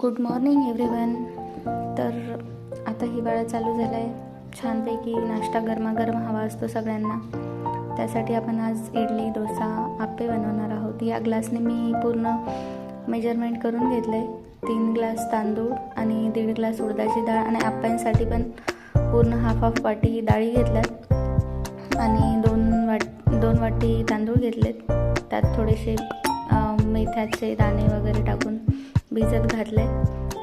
Good morning everyone. तर आता हिवाळा चालू झाला आहे. छानपैकी नाश्ता गरमागरम हवा असतो सगळ्यांना. त्यासाठी आपण आज इडली, डोसा, आप्पे बनवणार आहोत. या ग्लासने मी पूर्ण मेजरमेंट करून घेतलं आहे. 3 ग्लास तांदूळ आणि 1.5 ग्लास उडदाची डाळ आणि आप्यांसाठी पण पूर्ण हाफ वाटी डाळी घेतल्यात आणि 2 वाटी तांदूळ घेतलेत. त्यात थोडेसे मेथ्याचे दाणे वगैरे टाकून भिजत घातले.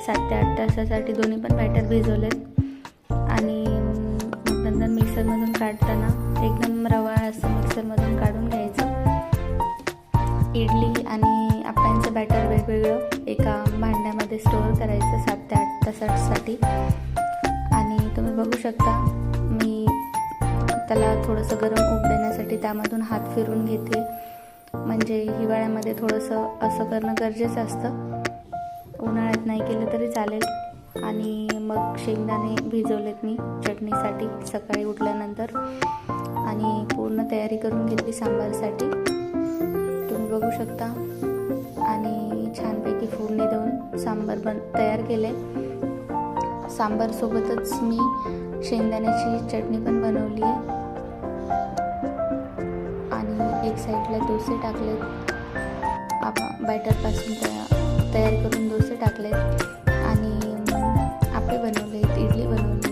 7 ते 8 तासासाठी दोन्ही पण बॅटर भिजवलेत आणि नंतर मिक्सरमधून काढताना एकदम रवा असं मिक्सरमधून काढून घ्यायचं. इडली आणि आप्यांचं बॅटर वेगवेगळं एका भांड्यामध्ये स्टोअर करायचं 7 ते 8 तासासाठी. आणि तुम्ही बघू शकता मी त्याला थोडंसं गरम ऊब देण्यासाठी त्यामधून हात फिरून घेते. म्हणजे हिवाळ्यामध्ये थोडंसं असं करणं गरजेचं असतं. उन्हाळ्यात नाही केलं तरी चालेल. आणि मग शेंगदाणे भिजवलेत मी चटणीसाठी सकाळी उठल्यानंतर आणि पूर्ण तयारी करून घेतली सांबारसाठी. तुम्ही बघू शकता. आणि छानपैकी फोडणी देऊन सांबार तयार केले. सांबारसोबतच मी शेंगदाण्याची चटणी पण बनवली आहे आणि एक साईडला डोसे टाकलेत. बॅटरपासून तयार करून डोसे टाकलेत आणि आप्पे बनवलेत, इडली बनवली.